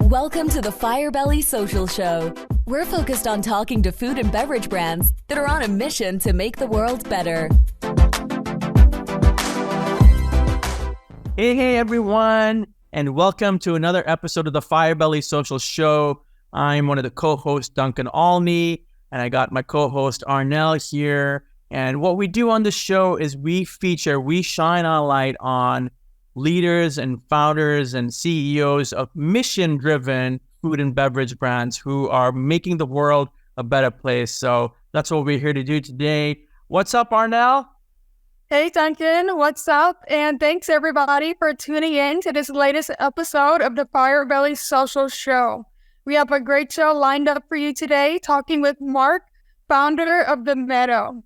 Welcome to the Firebelly Social Show. We're focused on talking to food and beverage brands that are on a mission to make the world better. Hey everyone, and welcome to another episode of the Firebelly Social Show. I'm one of the co-hosts, Duncan Alney, and I got my co-host Arnell here. And what we do on the show is we shine a light on leaders and founders and CEOs of mission-driven food and beverage brands who are making the world a better place. So that's what we're here to do today. What's up, Arnell? Hey, Duncan. What's up? And thanks, everybody, for tuning in to this latest episode of the Firebelly Social Show. We have a great show lined up for you today, talking with Mark, founder of the Meadow.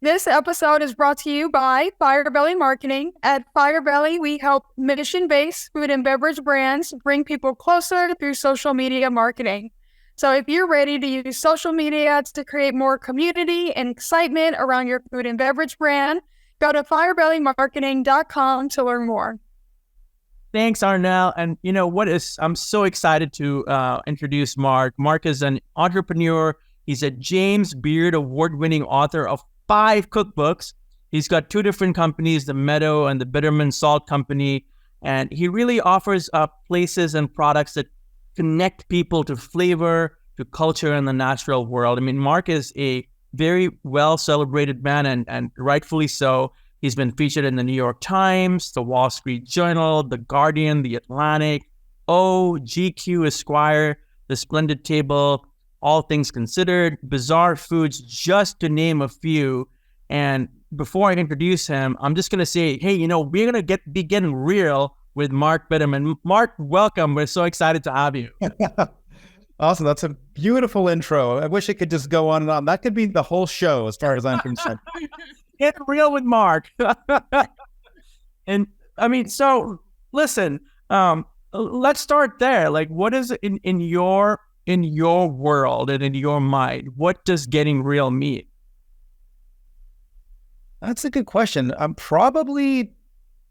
This episode is brought to you by Firebelly Marketing. At Firebelly, we help mission-based food and beverage brands bring people closer through social media marketing. So if you're ready to use social media to create more community and excitement around your food and beverage brand, go to firebellymarketing.com to learn more. Thanks, Arnell. And I'm so excited to introduce Mark. Mark is an entrepreneur. He's a James Beard Award-winning author of 5 cookbooks. He's got 2 different companies, the Meadow and the Bitterman Salt Company. And he really offers places and products that connect people to flavor, to culture, and the natural world. I mean, Mark is a very well-celebrated man, and rightfully so. He's been featured in the New York Times, the Wall Street Journal, the Guardian, the Atlantic, GQ, Esquire, the Splendid Table, All Things Considered, Bizarre Foods, just to name a few. And before I introduce him, I'm just going to say, hey, we're going to be getting real with Mark Bitterman. Mark, welcome. We're so excited to have you. Awesome. That's a beautiful intro. I wish it could just go on and on. That could be the whole show as far as I'm concerned. Get real with Mark. And I mean, so listen, let's start there. Like, what is it in your world and in your mind? What does getting real mean? That's a good question. I'm probably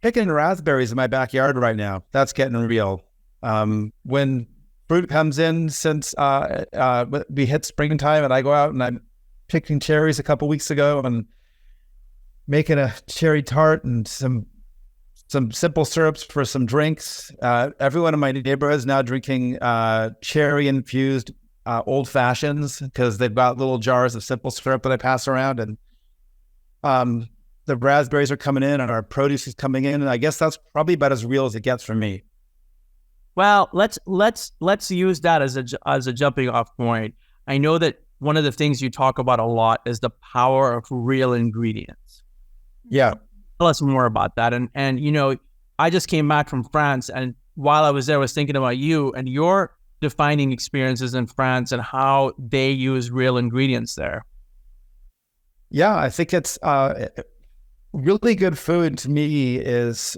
picking raspberries in my backyard right now. That's getting real. When fruit comes in, since we hit springtime, and I go out and I'm picking cherries a couple weeks ago and making a cherry tart and some simple syrups for some drinks. Everyone in my neighborhood is now drinking cherry infused old fashions because they've got little jars of simple syrup that I pass around, and the raspberries are coming in and our produce is coming in, and I guess that's probably about as real as it gets for me. Well, let's use that as a jumping off point. I know that one of the things you talk about a lot is the power of real ingredients. Yeah. Tell us more about that. And I just came back from France, and while I was there, I was thinking about you and your defining experiences in France and how they use real ingredients there. Yeah, I think it's really good food to me is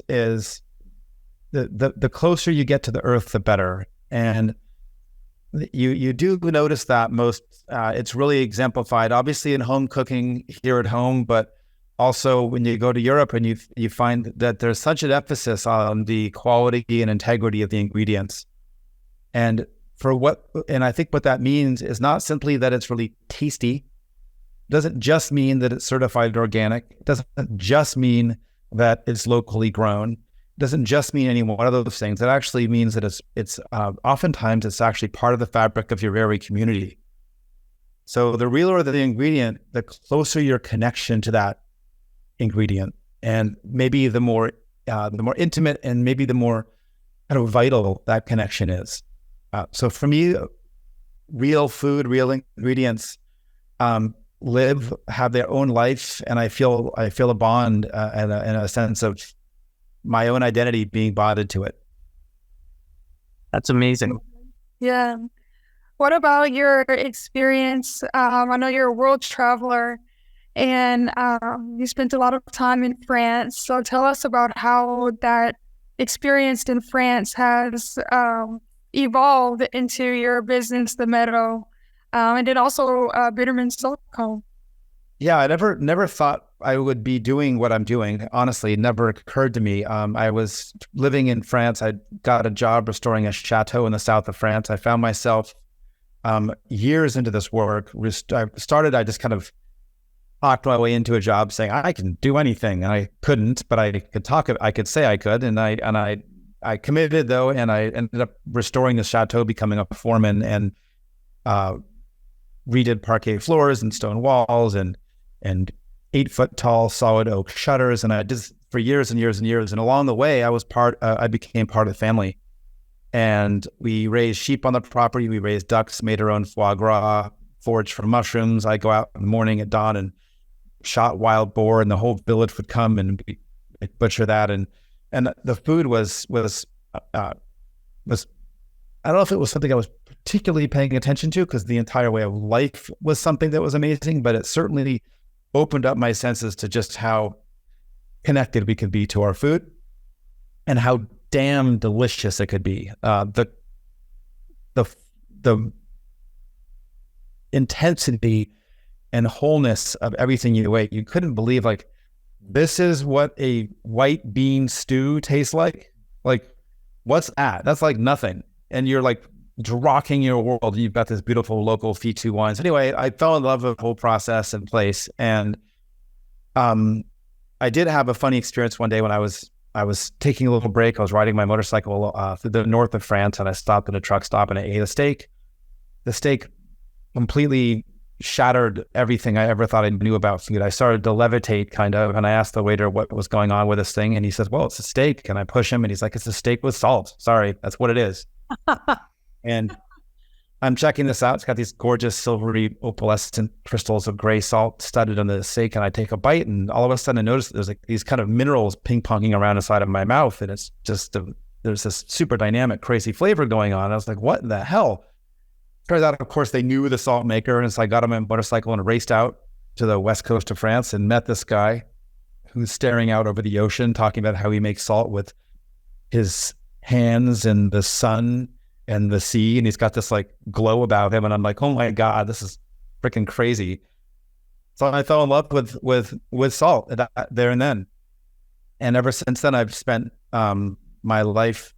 the closer you get to the earth, the better. And you do notice that most, it's really exemplified, obviously in home cooking here at home, but also when you go to Europe and you find that there's such an emphasis on the quality and integrity of the ingredients. And I think what that means is not simply that it's really tasty. It doesn't just mean that it's certified organic. It doesn't just mean that it's locally grown. It doesn't just mean any one of those things. It actually means that it's oftentimes it's actually part of the fabric of your very community. So the realer the ingredient, the closer your connection to that ingredient, and maybe the more intimate and maybe the more kind of vital that connection is. So for me, real food, real ingredients have their own life, and I feel a bond and a sense of my own identity being bonded to it. That's amazing. Yeah. What about your experience? I know you're a world traveler, and you spent a lot of time in France. So tell us about how that experience in France has evolved into your business, the Meadow, and then also Bitterman Salt Co. Yeah, I never thought I would be doing what I'm doing. Honestly, it never occurred to me. I was living in France. I got a job restoring a chateau in the south of France. I found myself years into this work. I just kind of talked my way into a job saying I can do anything, and I couldn't, but I could talk. I could say I could, and I committed though, and I ended up restoring the chateau, becoming a foreman, and redid parquet floors and stone walls and 8-foot tall solid oak shutters. And I did for years and years and years. And along the way, I became part of the family. And we raised sheep on the property. We raised ducks, made our own foie gras, foraged for mushrooms. I go out in the morning at dawn and shot wild boar, and the whole village would come and we'd butcher that. And the food was I don't know if it was something I was particularly paying attention to, because the entire way of life was something that was amazing, but it certainly opened up my senses to just how connected we could be to our food and how damn delicious it could be. The intensity and wholeness of everything you ate, you couldn't believe, like, this is what a white bean stew tastes like. Like, what's that? That's like nothing. And you're like rocking your world. You've got this beautiful local Fitu wines. Anyway, I fell in love with the whole process and place. And I did have a funny experience one day when I was taking a little break. I was riding my motorcycle through the north of France, and I stopped at a truck stop and I ate a steak. The steak completely shattered everything I ever thought I knew about food. I started to levitate, kind of, and I asked the waiter what was going on with this thing, and he says, well, it's a steak. And I push him, and he's like, it's a steak with salt. Sorry, that's what it is. And I'm checking this out. It's got these gorgeous silvery opalescent crystals of gray salt studded on the steak, and I take a bite, and all of a sudden I notice there's like these kind of minerals ping-ponging around inside of my mouth, and it's just there's this super dynamic, crazy flavor going on. I was like, what in the hell? Turns out, of course, they knew the salt maker, and so I got on my motorcycle and raced out to the west coast of France and met this guy who's staring out over the ocean, talking about how he makes salt with his hands and the sun and the sea, and he's got this like glow about him, and I'm like, oh my God, this is freaking crazy. So I fell in love with salt there and then, and ever since then I've spent my life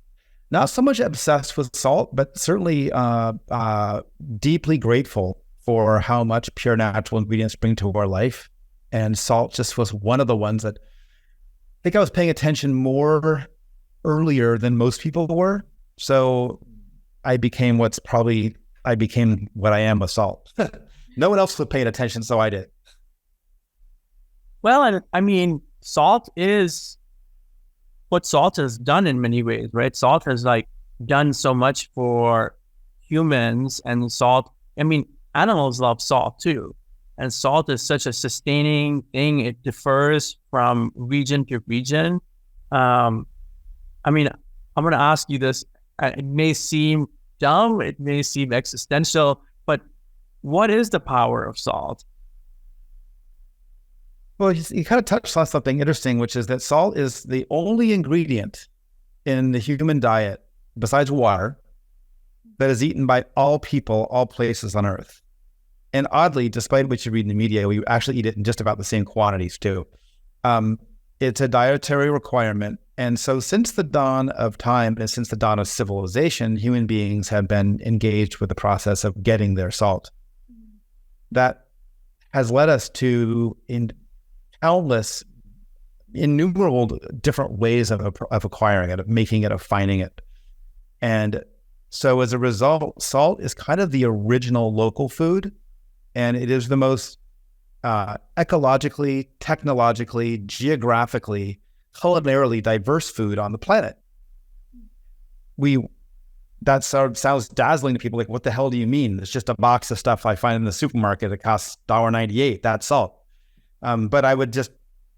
not so much obsessed with salt, but certainly deeply grateful for how much pure natural ingredients bring to our life. And salt just was one of the ones that I think I was paying attention more earlier than most people were. So I became what I am with salt. No one else was paying attention, so I did. Well, and I mean, salt is what salt has done in many ways, right? Salt has like done so much for humans, and salt, I mean, animals love salt too. And salt is such a sustaining thing. It differs from region to region. I mean, I'm going to ask you this. It may seem dumb, it may seem existential, but what is the power of salt? Well, you kind of touched on something interesting, which is that salt is the only ingredient in the human diet, besides water, that is eaten by all people, all places on Earth. And oddly, despite what you read in the media, we actually eat it in just about the same quantities too. It's a dietary requirement. And so since the dawn of time and since the dawn of civilization, human beings have been engaged with the process of getting their salt. That has led us to countless, innumerable different ways of acquiring it, of making it, of finding it. And so as a result, salt is kind of the original local food, and it is the most ecologically, technologically, geographically, culinarily diverse food on the planet. That sounds dazzling to people, like, what the hell do you mean? It's just a box of stuff I find in the supermarket that costs $1.98. That's salt. But I would just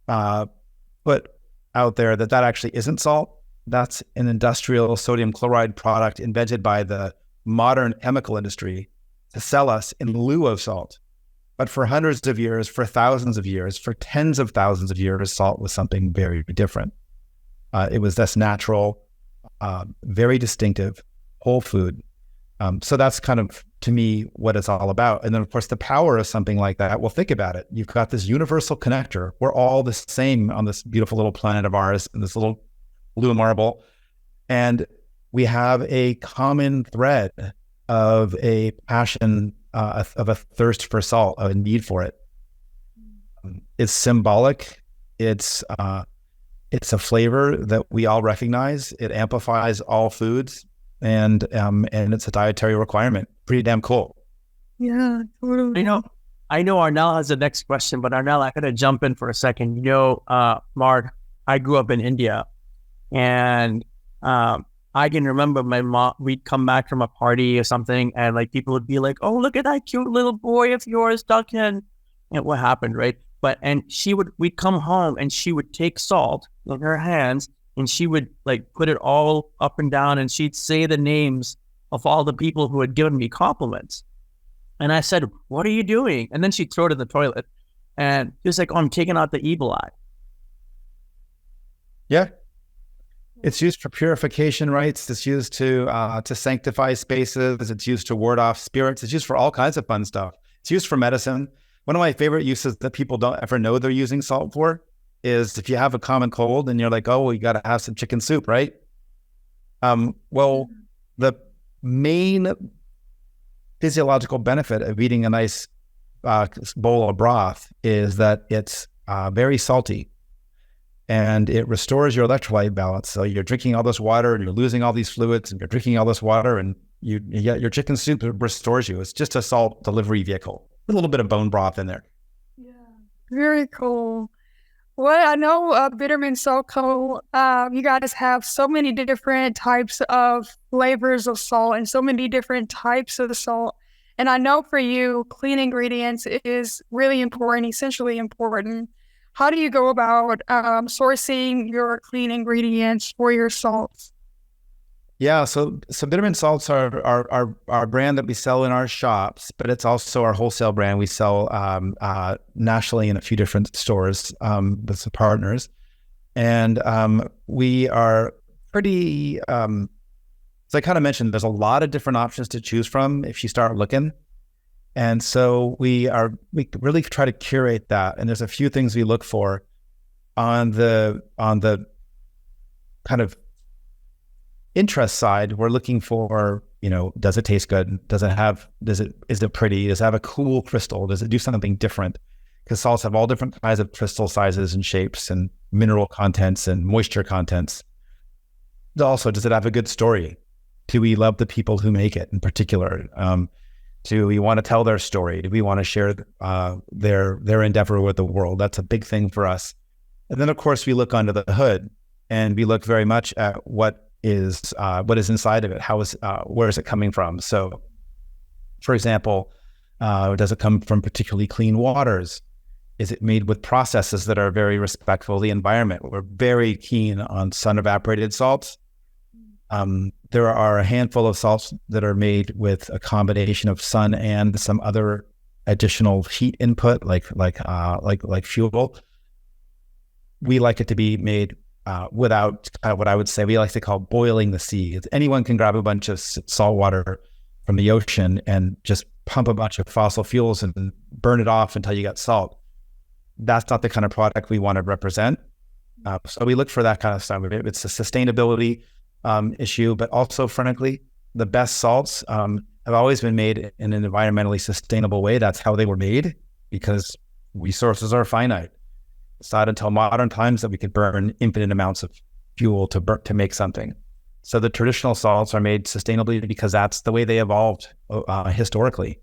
put out there that actually isn't salt. That's an industrial sodium chloride product invented by the modern chemical industry to sell us in lieu of salt. But for hundreds of years, for thousands of years, for tens of thousands of years, salt was something very different. It was this natural, very distinctive, whole food. So that's kind of, to me, what it's all about. And then, of course, the power of something like that. Well, think about it. You've got this universal connector. We're all the same on this beautiful little planet of ours, and this little blue marble. And we have a common thread of a passion, of a thirst for salt, of a need for it. It's symbolic. It's a flavor that we all recognize. It amplifies all foods. And it's a dietary requirement. Pretty damn cool. Yeah, totally. I know Arnell has the next question, but Arnell, I gotta jump in for a second. Mark, I grew up in India, and I can remember my mom. We'd come back from a party or something, and like people would be like, "Oh, look at that cute little boy of yours, Duncan." And what happened, right? We'd come home, and she would take salt in her hands. And she would like put it all up and down, and she'd say the names of all the people who had given me compliments. And I said, "What are you doing?" And then she'd throw it in the toilet. And she was like, "Oh, I'm taking out the evil eye." Yeah. It's used for purification rites. It's used to sanctify spaces. It's used to ward off spirits. It's used for all kinds of fun stuff. It's used for medicine. One of my favorite uses that people don't ever know they're using salt for is if you have a common cold and you're like, "Oh, well, you got to have some chicken soup, right?" Well, the main physiological benefit of eating a nice bowl of broth is that it's very salty, and it restores your electrolyte balance. So you're drinking all this water and you're losing all these fluids, and you're drinking all this water, and you get your chicken soup restores you. It's just a salt delivery vehicle. A little bit of bone broth in there. Yeah, very cool. Well, I know Bitterman So Co. You guys have so many different types of flavors of salt and so many different types of salt. And I know for you, clean ingredients is really important, essentially important. How do you go about sourcing your clean ingredients for your salts? Yeah, so Bitterman salts are our brand that we sell in our shops, but it's also our wholesale brand. We sell nationally in a few different stores with some partners, and we are pretty. So I kind of mentioned there's a lot of different options to choose from if you start looking, and so we really try to curate that. And there's a few things we look for on the kind of interest side. We're looking for, does it taste good? Is it pretty? Does it have a cool crystal? Does it do something different? Because salts have all different kinds of crystal sizes and shapes and mineral contents and moisture contents. Also, does it have a good story? Do we love the people who make it in particular? Do we want to tell their story? Do we want to share their endeavor with the world? That's a big thing for us. And then, of course, we look under the hood, and we look very much at what is inside of it. Where is it coming from? So, for example, does it come from particularly clean waters? Is it made with processes that are very respectful of the environment? We're very keen on sun evaporated salts. There are a handful of salts that are made with a combination of sun and some other additional heat input, like fuel. We like it to be made without what I would say we like to call boiling the sea. Anyone can grab a bunch of salt water from the ocean and just pump a bunch of fossil fuels and burn it off until you get salt. That's not the kind of product we want to represent. So we look for that kind of stuff. It's a sustainability issue, but also, frankly, the best salts have always been made in an environmentally sustainable way. That's how they were made, because resources are finite. It's not until modern times that we could burn infinite amounts of fuel to make something. So the traditional salts are made sustainably because that's the way they evolved historically.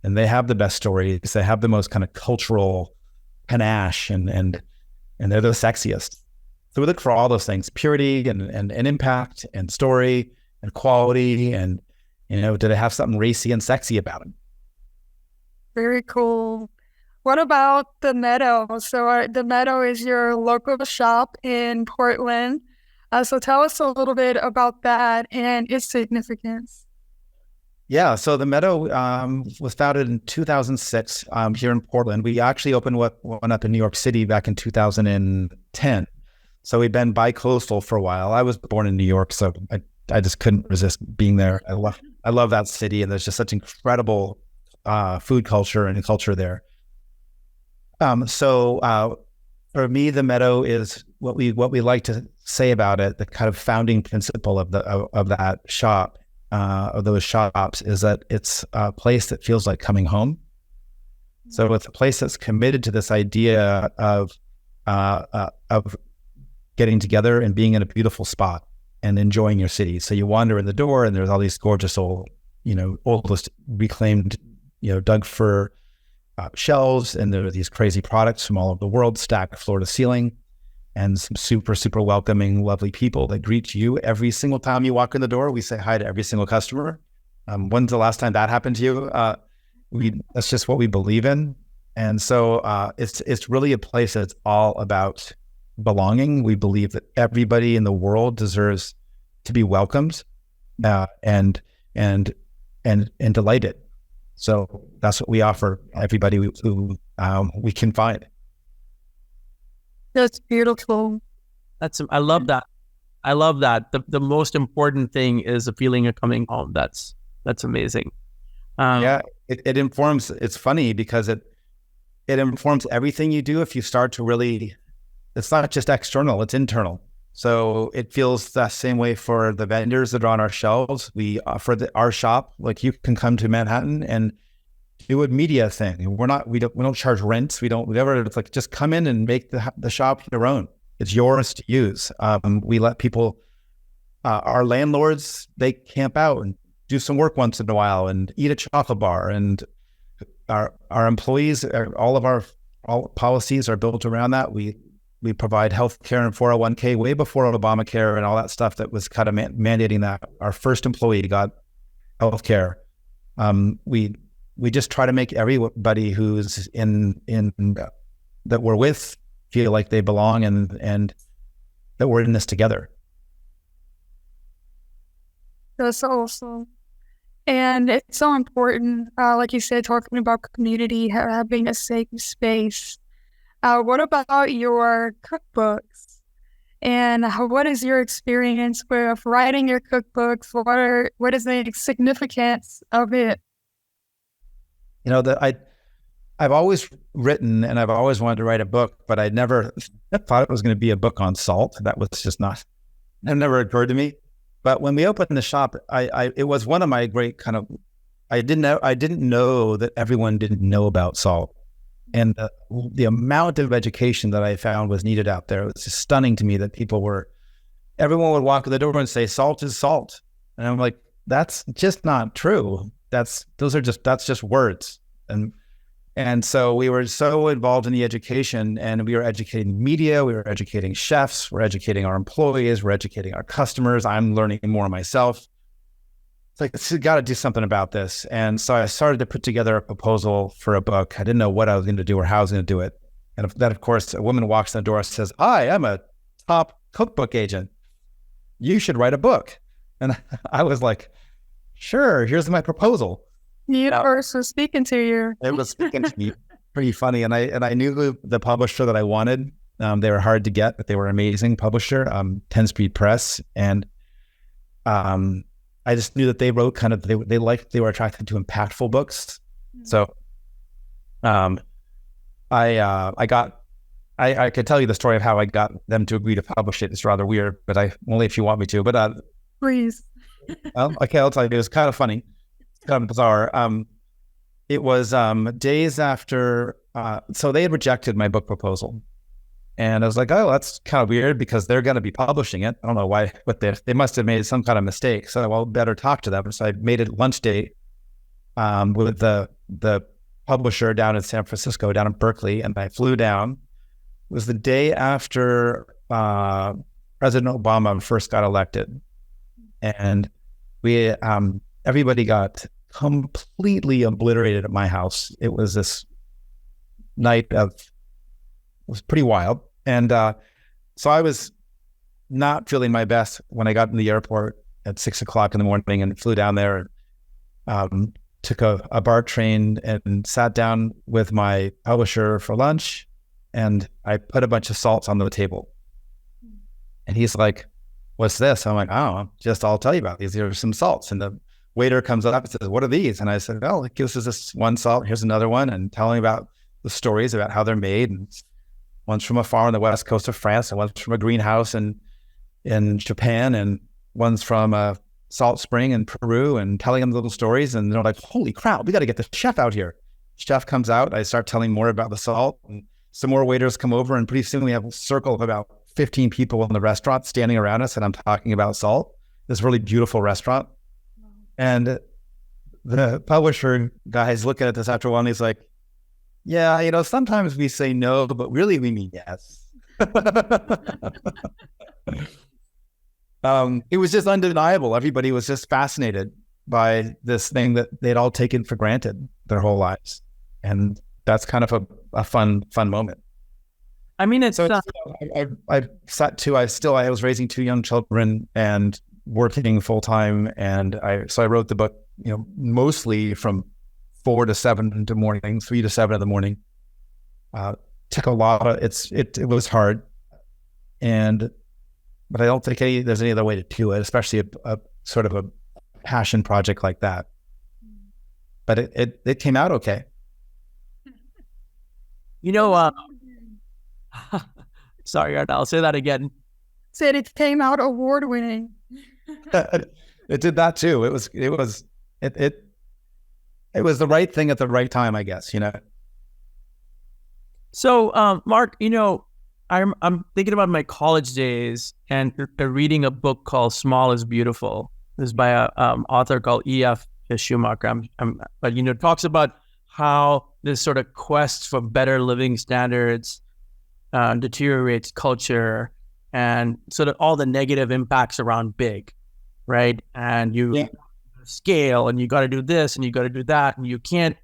And they have the best stories. They have the most kind of cultural panache, and they're the sexiest. So we look for all those things: purity and impact and story and quality, and do they have something racy and sexy about them? Very cool. What about the Meadow? So the Meadow is your local shop in Portland. So tell us a little bit about that and its significance. Yeah, so the Meadow was founded in 2006 here in Portland. We actually opened one up in New York City back in 2010. So we've been bi-coastal for a while. I was born in New York, so I just couldn't resist being there. I I love that city, and there's just such incredible food culture and culture there. So for me, the Meadow is what we like to say about it. The kind of founding principle of that shop, of those shops, is that it's a place that feels like coming home. So it's a place that's committed to this idea of getting together and being in a beautiful spot and enjoying your city. So you wander in the door, and there's all these gorgeous oldest reclaimed, dug fir shelves, and there are these crazy products from all over the world stacked floor to ceiling, and some super, super welcoming, lovely people that greet you every single time you walk in the door. We say hi to every single customer. When's the last time that happened to you? That's just what we believe in. And so it's really a place that's all about belonging. We believe that everybody in the world deserves to be welcomed and delighted. So that's what we offer everybody who we can find. That's beautiful. I love that. I love that. The most important thing is the feeling of coming home. That's amazing. It informs. It's funny because it informs everything you do. If you start to really, it's not just external, it's internal. So it feels the same way for the vendors that are on our shelves. We offer our shop, like you can come to Manhattan and do a media thing. We don't charge rent. It's like, just come in and make the shop your own. It's yours to use. We let people, our landlords, they camp out and do some work once in a while and eat a chocolate bar. And our employees, all policies are built around that. We provide healthcare and 401k way before Obamacare and all that stuff that was kind of mandating that. Our first employee got healthcare. We just try to make everybody who's in that we're with feel like they belong and that we're in this together. That's awesome. And it's so important, like you said, talking about community, having a safe space. What about your cookbooks? And what is your experience with writing your cookbooks? What is the significance of it? I've always written and I've always wanted to write a book, but I never thought it was going to be a book on salt. That was just it never occurred to me. But when we opened the shop, it was one of my great kind of, I didn't know that everyone didn't know about salt. And the amount of education that I found was needed out there. It was just stunning to me that everyone would walk in the door and say, salt is salt. And I'm like, that's just not true. That's just words. And so we were so involved in the education, and we were educating media, we were educating chefs, we're educating our employees, we're educating our customers. I'm learning more myself. It's like, it's got to do something about this. And so I started to put together a proposal for a book. I didn't know what I was going to do or how I was going to do it. And then, of course, a woman walks in the door and says, "Hi, I'm a top cookbook agent. You should write a book." And I was like, "Sure, here's my proposal." The universe was speaking to you. It was speaking to me. Pretty funny. And I knew the publisher that I wanted. They were hard to get, but they were an amazing publisher, 10 Speed Press. And I just knew that they wrote they were attracted to impactful books. Mm-hmm. So I could tell you the story of how I got them to agree to publish it. It's rather weird, but only if you want me to. But please. Well, okay, I'll tell you. It was kind of funny. Kind of bizarre. It was days after, so they had rejected my book proposal. And I was like, oh, that's kind of weird because they're going to be publishing it. I don't know why, but they must have made some kind of mistake. So I better talk to them. So I made a lunch date with the publisher down in San Francisco, down in Berkeley, and I flew down. It was the day after President Obama first got elected. And we everybody got completely obliterated at my house. It was this night it was pretty wild. And so I was not feeling my best when I got in the airport at 6 o'clock in the morning and flew down there, took a BART train and sat down with my publisher for lunch. And I put a bunch of salts on the table. And he's like, "What's this?" I'm like, "Oh, I'll tell you about these. There are some salts." And waiter comes up and says, "What are these?" And I said, "Oh, it gives us this one salt. Here's another one," and telling about the stories about how they're made. And one's from a farm on the west coast of France, and one's from a greenhouse in Japan, and one's from a salt spring in Peru, and telling them little stories. And they're like, "Holy crap, we got to get the chef out here." Chef comes out. I start telling more about the salt, and some more waiters come over, and pretty soon we have a circle of about 15 people in the restaurant standing around us, and I'm talking about salt, this really beautiful restaurant. And the publisher guy is looking at this after a while, and he's like, "Yeah, sometimes we say no, but really we mean yes." It was just undeniable. Everybody was just fascinated by this thing that they'd all taken for granted their whole lives. And that's kind of a fun moment. I mean, it's... I was raising 2 young children and working full time. And I wrote the book, mostly from 4 to 7 in the morning, 3 to 7 in the morning. Took a lot of, it was hard. But I don't think there's any other way to do it, especially a sort of a passion project like that. But it came out okay. Sorry, Art, I'll say that again. Said it came out award-winning. It did that too. It was the right thing at the right time, I guess, So, Mark, I'm thinking about my college days and reading a book called Small is Beautiful. This is by a author called E.F. Schumacher. But it talks about how this sort of quest for better living standards deteriorates culture and sort of all the negative impacts around big, right? And you scale, and you got to do this, and you got to do that, and you can't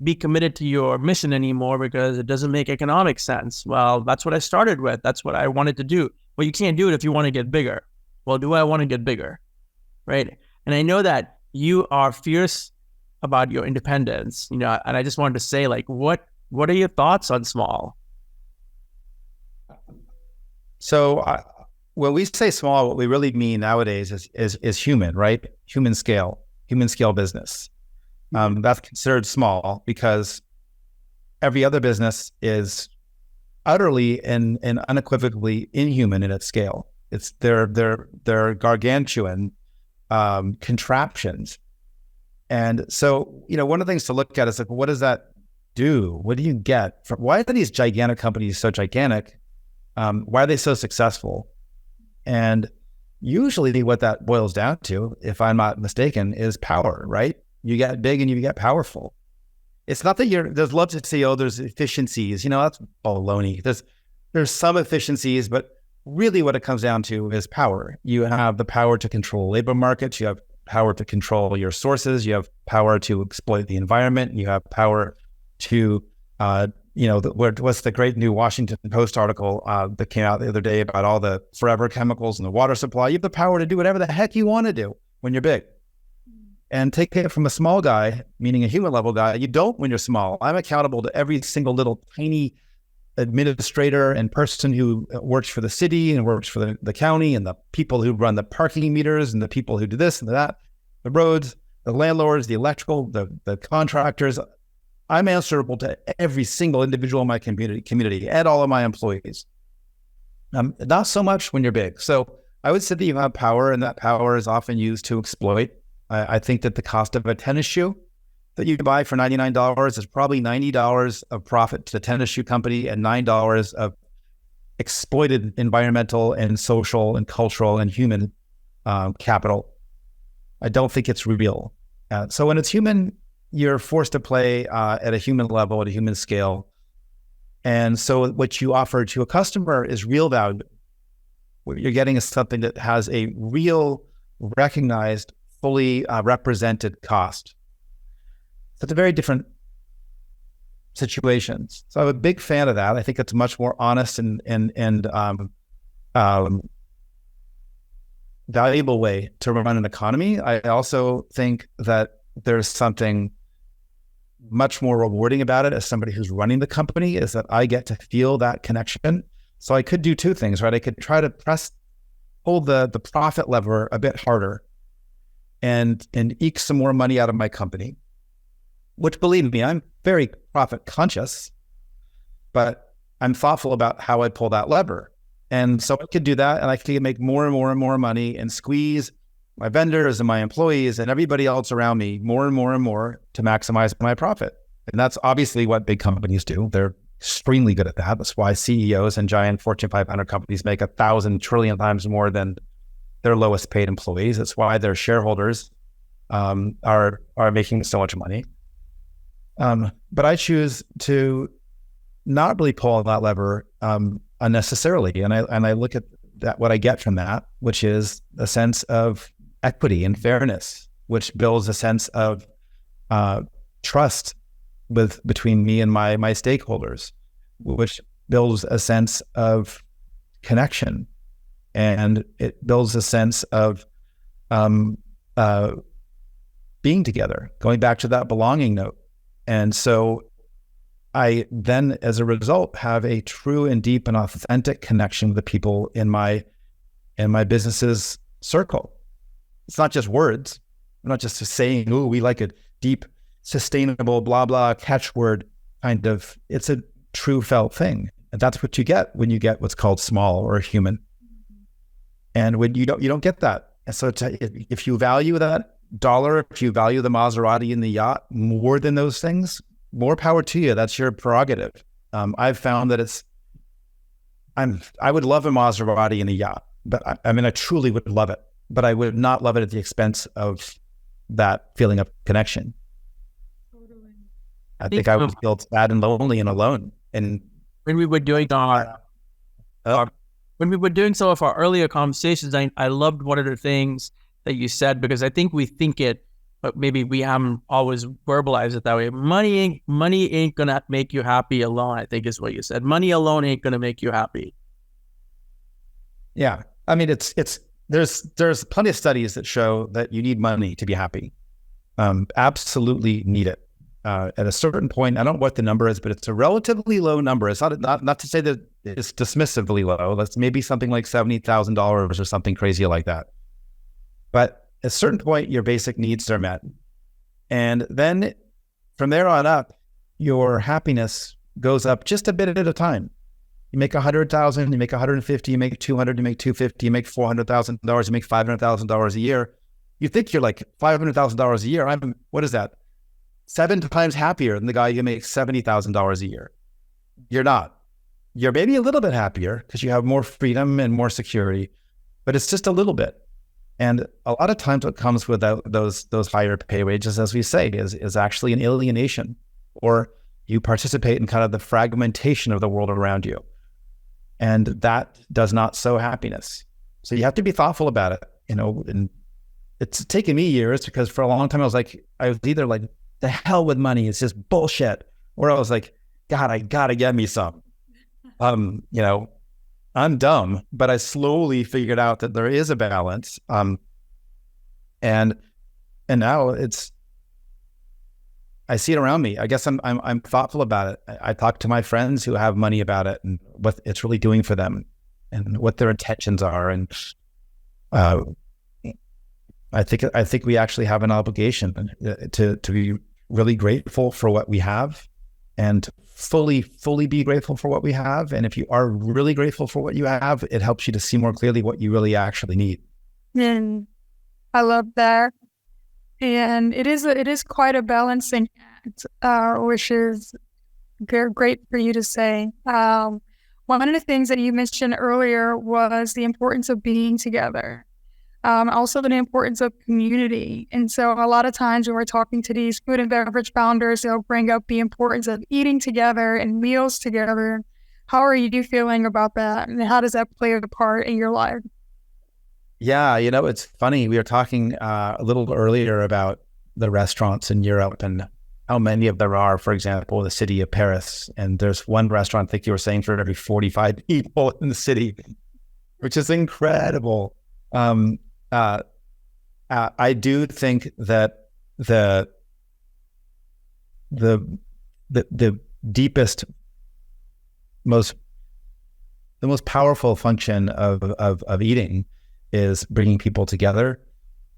be committed to your mission anymore because it doesn't make economic sense. Well, that's what I started with. That's what I wanted to do. Well, you can't do it if you want to get bigger. Well, do I want to get bigger? Right? And I know that you are fierce about your independence, and I just wanted to say, what are your thoughts on small? So when we say small, what we really mean nowadays is human, right? Human scale business. That's considered small because every other business is utterly and unequivocally inhuman in its scale. It's they're gargantuan contraptions. And so, one of the things to look at is what does that do? What do you get from, why are these gigantic companies so gigantic? Why are they so successful? And usually what that boils down to, if I'm not mistaken, is power, right? You get big and you get powerful. It's not that there's lots to say, there's efficiencies, that's baloney. There's some efficiencies, but really what it comes down to is power. You have the power to control labor markets. You have power to control your sources. You have power to exploit the environment. You have power to, what's the great new Washington Post article that came out the other day about all the forever chemicals in the water supply. You have the power to do whatever the heck you want to do when you're big. And take it from a small guy, meaning a human level guy, you don't when you're small. I'm accountable to every single little tiny administrator and person who works for the city and works for the county, and the people who run the parking meters, and the people who do this and that, the roads, the landlords, the electrical, the contractors. I'm answerable to every single individual in my community and all of my employees. Not so much when you're big. So I would say that you have power, and that power is often used to exploit. I think that the cost of a tennis shoe that you buy for $99 is probably $90 of profit to the tennis shoe company and $9 of exploited environmental and social and cultural and human capital. I don't think it's real. So when it's human, you're forced to play at a human level, at a human scale. And so what you offer to a customer is real value. What you're getting is something that has a real, recognized, fully represented cost. So it's a very different situations. So I'm a big fan of that. I think it's much more honest and valuable way to run an economy. I also think that there's something much more rewarding about it as somebody who's running the company, is that I get to feel that connection. So I could do two things, right? I could try to hold the profit lever a bit harder and eke some more money out of my company, which, believe me, I'm very profit conscious, but I'm thoughtful about how I pull that lever. And so I could do that, and I could make more and more and more money and squeeze my vendors and my employees and everybody else around me more and more and more to maximize my profit. And that's obviously what big companies do. They're extremely good at that. That's why CEOs and giant Fortune 500 companies make 1,000 trillion times more than their lowest paid employees. That's why their shareholders are making so much money. But I choose to not really pull on that lever unnecessarily. And I look at that, what I get from that, which is a sense of equity and fairness, which builds a sense of trust between me and my stakeholders, which builds a sense of connection, and it builds a sense of being together, going back to that belonging note. And so I then, as a result, have a true and deep and authentic connection with the people in my business's circle. It's not just words. I'm not just saying, "Ooh, we like a deep, sustainable, blah blah catchword." Kind of, it's a true felt thing, and that's what you get when you get what's called small or human. And when you don't get that, and so if you value that dollar, if you value the Maserati and the yacht more than those things, more power to you. That's your prerogative. I've found that I would love a Maserati and a yacht, but I truly would love it, but I would not love it at the expense of that feeling of connection. Totally. I think I would feel sad and lonely and alone. And when we were doing some of our earlier conversations, I loved one of the things that you said, because I think we think it, but maybe we haven't always verbalized it that way. Money ain't gonna make you happy alone, I think is what you said. Money alone ain't gonna make you happy. Yeah. I mean, there's plenty of studies that show that you need money to be happy. Absolutely need it. At a certain point, I don't know what the number is, but it's a relatively low number. It's not to say that it's dismissively low. That's maybe something like $70,000 or something crazy like that. But at a certain point, your basic needs are met. And then from there on up, your happiness goes up just a bit at a time. You make 100,000, you make 150, you make 200, you make 250, you make $400,000, you make $500,000 a year. You think you're like $500,000 a year. What is that? 7 times happier than the guy who makes $70,000 a year. You're not. You're maybe a little bit happier because you have more freedom and more security, but it's just a little bit. And a lot of times what comes with those higher pay wages, as we say, is actually an alienation, or you participate in kind of the fragmentation of the world around you. And that does not sow happiness. So you have to be thoughtful about it, and it's taken me years, because for a long time I was either like, the hell with money, it's just bullshit. Or I was like, God, I gotta get me some. I'm dumb, but I slowly figured out that there is a balance. And now I see it around me. I guess I'm thoughtful about it. I talk to my friends who have money about it and what it's really doing for them and what their intentions are. And I think we actually have an obligation to be really grateful for what we have, and fully be grateful for what we have. And if you are really grateful for what you have, it helps you to see more clearly what you really actually need. And I love that. And it is quite a balancing act, which is great for you to say. One of the things that you mentioned earlier was the importance of being together. Also the importance of community. And so a lot of times when we're talking to these food and beverage founders, they'll bring up the importance of eating together and meals together. How are you feeling about that? And how does that play a part in your life? Yeah, it's funny. We were talking a little earlier about the restaurants in Europe and how many of there are, for example, the city of Paris. And there's one restaurant, I think you were saying, for every 45 people in the city, which is incredible. I do think that the deepest, the most powerful function of eating is bringing people together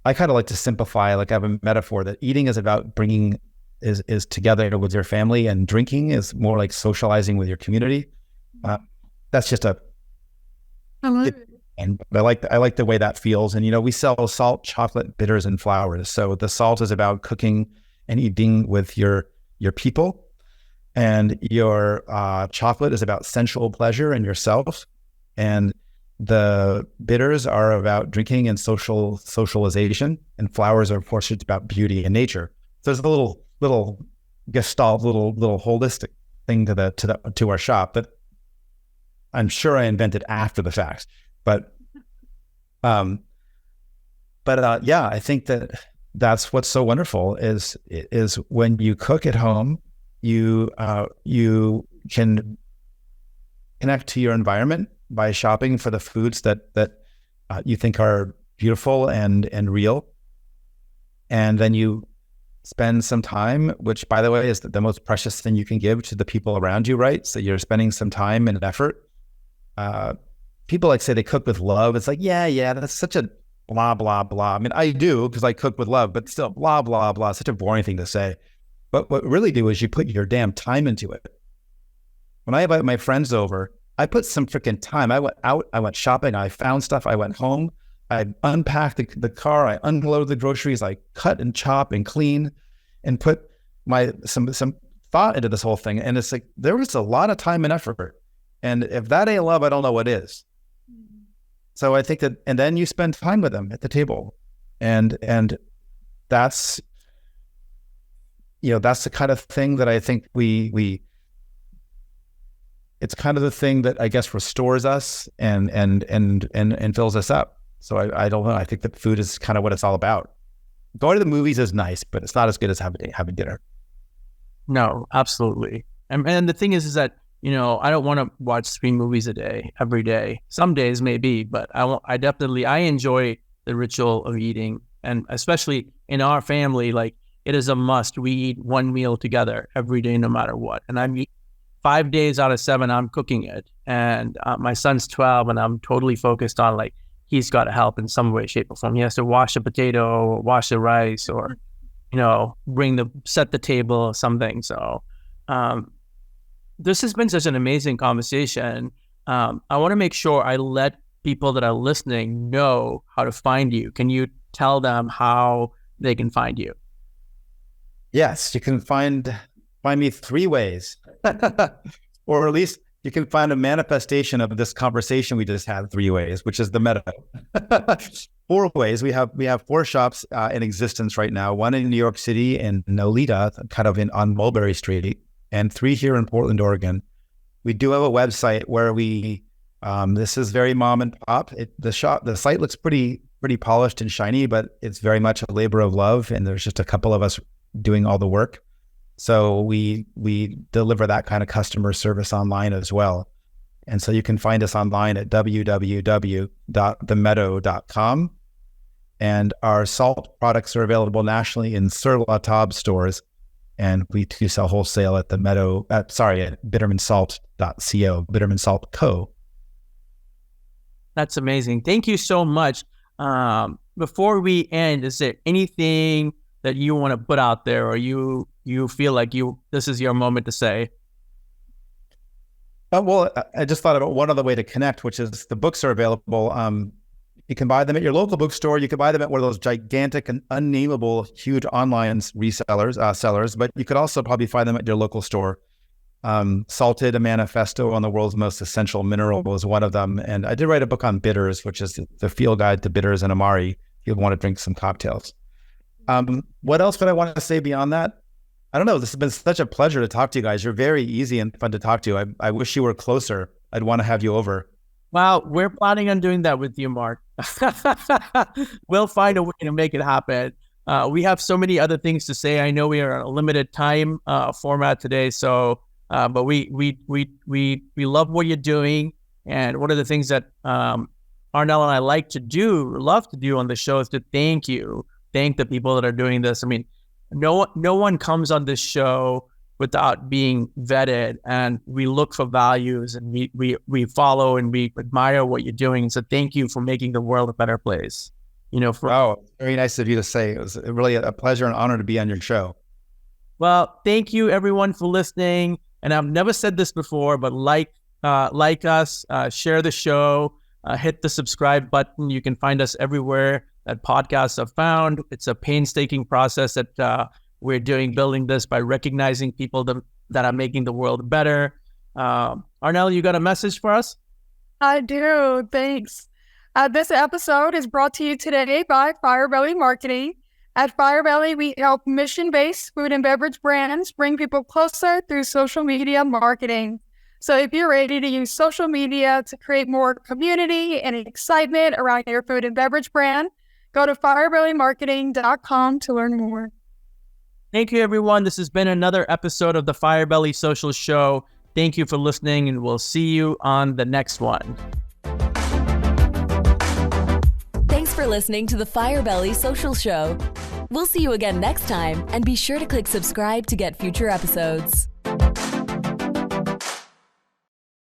I kind of like to simplify, like I have a metaphor that eating is about bringing is together with your family, and drinking is more like socializing with your community. That's just I love it. and I like the way that feels. And, we sell salt, chocolate, bitters, and flowers. So the salt is about cooking and eating with your people. And your chocolate is about sensual pleasure and yourself. And the bitters are about drinking and socialization. And flowers are, of course, it's about beauty and nature. So there's a little gestalt, little holistic thing to our shop that I'm sure I invented after the fact. But yeah, I think that's what's so wonderful is when you cook at home, you can connect to your environment by shopping for the foods that you think are beautiful and real, and then you spend some time, which, by the way, is the most precious thing you can give to the people around you, right? So you're spending some time and effort. People like say they cook with love. It's like, yeah, that's such a blah, blah, blah. I mean, I do because I cook with love, but still blah, blah, blah. Such a boring thing to say. But what really do is you put your damn time into it. When I invite my friends over, I put some freaking time. I went out, I went shopping, I found stuff, I went home, I unpacked the car, I unloaded the groceries, I cut and chop and clean and put some thought into this whole thing. And it's like, there was a lot of time and effort. And if that ain't love, I don't know what is. So I think that, and then you spend time with them at the table. And that's, that's the kind of thing that I think it's kind of the thing that I guess restores us and fills us up. So I don't know. I think that food is kind of what it's all about. Going to the movies is nice, but it's not as good as having dinner. No, absolutely. And the thing is that, I don't want to watch 3 movies a day, every day. Some days maybe, but I enjoy the ritual of eating. And especially in our family, like, it is a must. We eat one meal together every day, no matter what. And I'm 5 days out of 7, I'm cooking it. And my son's 12, and I'm totally focused on, like, he's got to help in some way, shape, or form. He has to wash a potato, or wash the rice, or, set the table or something. So this has been such an amazing conversation. I want to make sure I let people that are listening know how to find you. Can you tell them how they can find you? Yes, you can find me 3 ways, or at least you can find a manifestation of this conversation we just had 3 ways, which is the Meadow. 4 ways. We have 4 shops in existence right now. 1 in New York City and Nolita, kind of on Mulberry Street, and 3 here in Portland, Oregon. We do have a website where this is very mom and pop. The site looks pretty polished and shiny, but it's very much a labor of love, and there's just a couple of us doing all the work. So we deliver that kind of customer service online as well. And so you can find us online at www.themeadow.com. And our salt products are available nationally in Sur La Table stores. And we do sell wholesale at at bittermansalt.co, Bitterman Salt Co. That's amazing. Thank you so much. Before we end, is there anything that you want to put out there, or you feel like this is your moment to say? Well, I just thought about one other way to connect, which is the books are available. You can buy them at your local bookstore. You can buy them at one of those gigantic and unnameable, huge online sellers, but you could also probably find them at your local store. Salted, a manifesto on the world's most essential mineral is one of them. And I did write a book on bitters, which is the field guide to bitters and amari, if you want to drink some cocktails. What else would I want to say beyond that? I don't know. This has been such a pleasure to talk to you guys. You're very easy and fun to talk to. I wish you were closer. I'd want to have you over. Well, we're planning on doing that with you, Mark. We'll find a way to make it happen. We have so many other things to say. I know we are on a limited time format today, so but we love what you're doing. And one of the things that Arnell and I love to do on the show is to thank the people that are doing this. I mean, no one comes on this show without being vetted, and we look for values, and we follow and we admire what you're doing. So thank you for making the world a better place. Oh, very nice of you to say. It was really a pleasure and honor to be on your show. Well, thank you everyone for listening. And I've never said this before, but like us, share the show, hit the subscribe button. You can find us everywhere that podcasts are found. It's a painstaking process that we're doing, building this by recognizing people that are making the world better. Arnell, you got a message for us? I do. Thanks. This episode is brought to you today by Firebelly Marketing. At Firebelly, we help mission-based food and beverage brands bring people closer through social media marketing. So if you're ready to use social media to create more community and excitement around your food and beverage brand, go to firebellymarketing.com to learn more. Thank you, everyone. This has been another episode of the Firebelly Social Show. Thank you for listening, and we'll see you on the next one. Thanks for listening to the Firebelly Social Show. We'll see you again next time, and be sure to click subscribe to get future episodes.